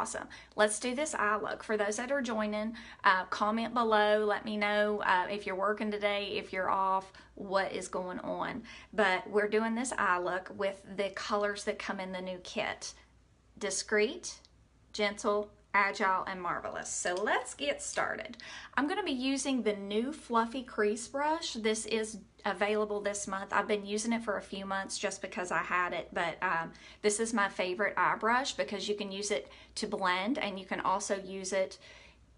awesome. Let's do this eye look. For those that are joining, comment below. Let me know if you're working today, if you're off, what is going on. But we're doing this eye look with the colors that come in the new kit. Discreet, Gentle, Agile, and Marvelous. So let's get started. I'm going to be using the new Fluffy Crease Brush. This is available this month. I've been using it for a few months just because I had it, but this is my favorite eye brush because you can use it to blend and you can also use it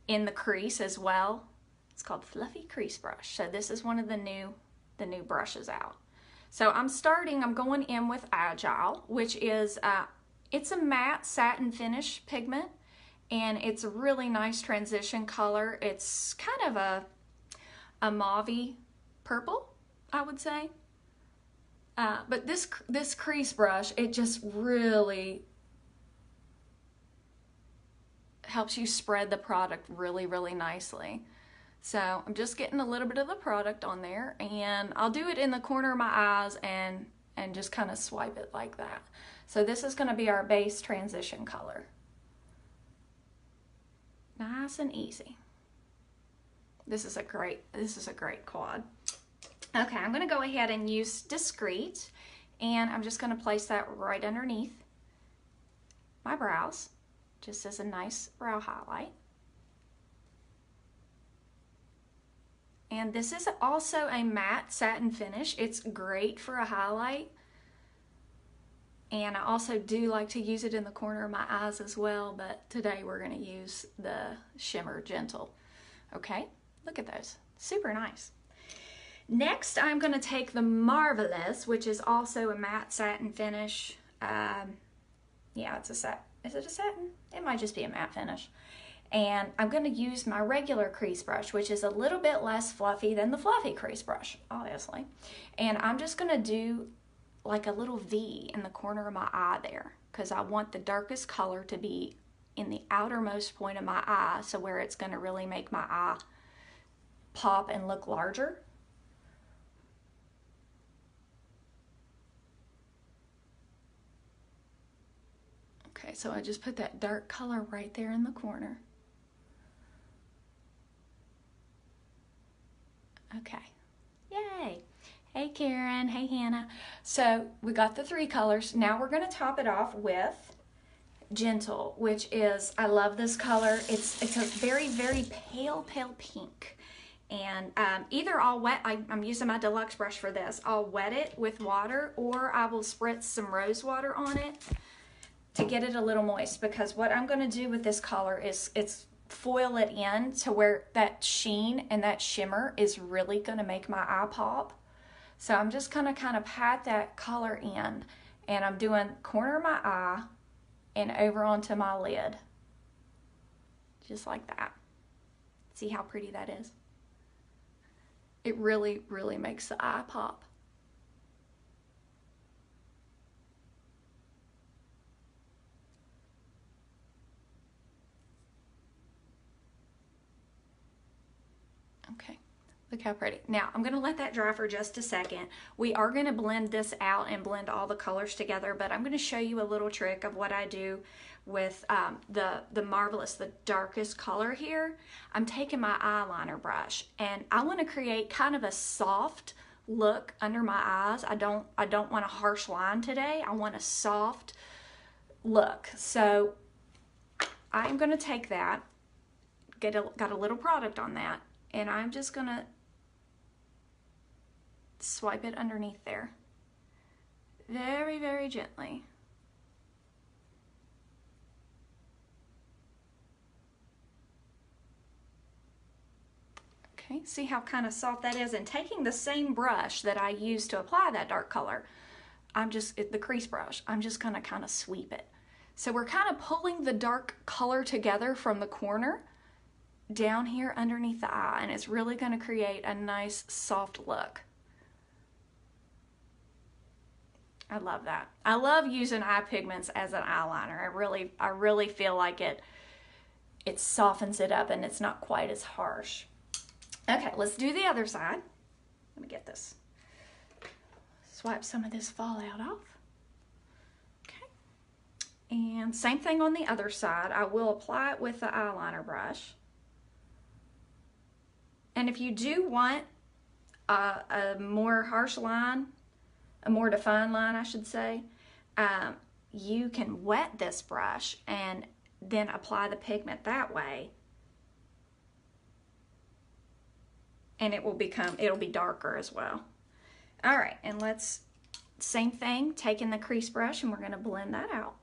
in the crease as well. It's called Fluffy Crease Brush. So this is one of the new brushes out. So I'm going in with Agile, which is it's a matte satin finish pigment, and it's a really nice transition color. It's kind of a mauve-y purple, I would say. But this crease brush, it just really helps you spread the product really, really nicely. So I'm just getting a little bit of the product on there, and I'll do it in the corner of my eyes and just kind of swipe it like that. So this is going to be our base transition color. Nice and easy. This is a great quad. Okay, I'm going to go ahead and use Discreet, and I'm just going to place that right underneath my brows, just as a nice brow highlight. And this is also a matte satin finish. It's great for a highlight. And I also do like to use it in the corner of my eyes as well, but today we're going to use the Shimmer Gentle. Okay, look at those. Super nice. Next, I'm going to take the Marvelous, which is also a matte satin finish. Yeah, it's a satin. Is it a satin? It might just be a matte finish. And I'm going to use my regular crease brush, which is a little bit less fluffy than the Fluffy Crease Brush, obviously. And I'm just going to do like a little V in the corner of my eye there, because I want the darkest color to be in the outermost point of my eye, so where it's going to really make my eye pop and look larger. Okay, so I just put that dark color right there in the corner. Okay, yay. Hey Karen, hey Hannah. So we got the 3 colors. Now we're going to top it off with Gentle, which is, I love this color. It's a very, very pale pink. And either I'll wet, I'm using my deluxe brush for this. I'll wet it with water, or I will spritz some rose water on it to get it a little moist, because what I'm going to do with this color is foil it in to where that sheen and that shimmer is really going to make my eye pop. So I'm just going to kind of pat that color in, and I'm doing corner of my eye and over onto my lid. Just like that. See how pretty that is? It really, really makes the eye pop. Okay. Look how pretty. Now, I'm going to let that dry for just a second. We are going to blend this out and blend all the colors together, but I'm going to show you a little trick of what I do with the Marvelous, the darkest color here. I'm taking my eyeliner brush, and I want to create kind of a soft look under my eyes. I don't want a harsh line today. I want a soft look. So I'm going to take that, got a little product on that, and I'm just going to swipe it underneath there very, very gently. Okay, see how kind of soft that is? And taking the same brush that I used to apply that dark color, the crease brush, I'm just gonna kind of sweep it. So we're kind of pulling the dark color together from the corner down here underneath the eye, and it's really gonna create a nice soft look. I love that. I love using eye pigments as an eyeliner. I really feel like it softens it up and it's not quite as harsh. Okay, let's do the other side. Let me get this. Swipe some of this fallout off. Okay. And same thing on the other side. I will apply it with the eyeliner brush. And if you do want a more harsh line, a more defined line, I should say, you can wet this brush and then apply the pigment that way. And it'll be darker as well. All right, and let's, same thing, taking the crease brush, and we're gonna blend that out.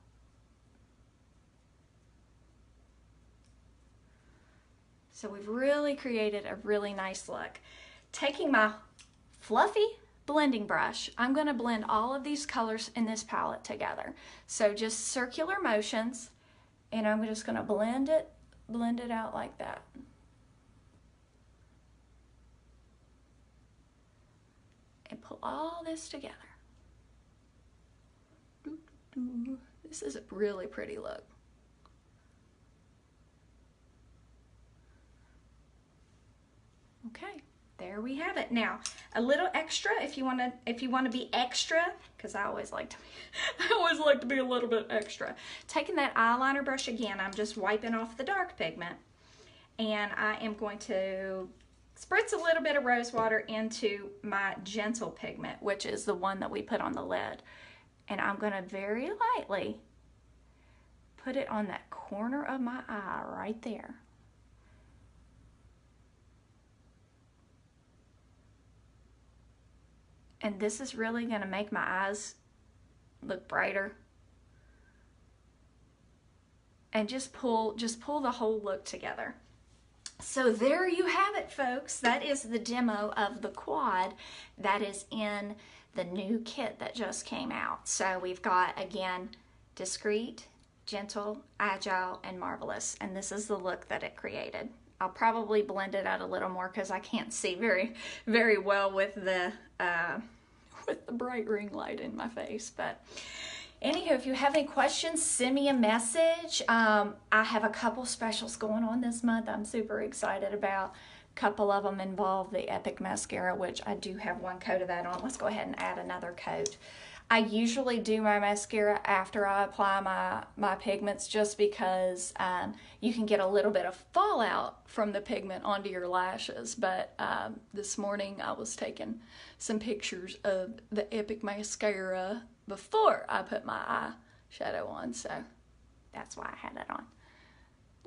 So we've really created a really nice look. Taking my fluffy blending brush, I'm gonna blend all of these colors in this palette together. So just circular motions, and I'm just gonna blend it out like that. And pull all this together. This is a really pretty look. Okay, there we have it. Now, a little extra if you want to be extra, because I always like to be a little bit extra. Taking that eyeliner brush again, I'm just wiping off the dark pigment, and I am going to spritz a little bit of rose water into my gentle pigment, which is the one that we put on the lid. And I'm going to very lightly put it on that corner of my eye right there. And this is really going to make my eyes look brighter. And just pull the whole look together. So there you have it, folks. That is the demo of the quad that is in the new kit that just came out. So we've got, again, discreet, gentle, agile, and marvelous. And this is the look that it created. I'll probably blend it out a little more because I can't see very well with the bright ring light in my face. But anywho, if you have any questions, send me a message. I have a couple specials going on this month I'm super excited about. A couple of them involve the Epic Mascara, which I do have one coat of that on. Let's go ahead and add another coat. I usually do my mascara after I apply my pigments, just because you can get a little bit of fallout from the pigment onto your lashes. But this morning I was taking some pictures of the Epic Mascara before I put my eyeshadow on, so that's why I had that on.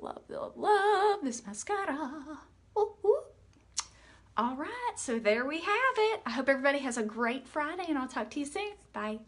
Love, love, love this mascara. Ooh, ooh. All right, so there we have it. I hope everybody has a great Friday, and I'll talk to you soon. Bye.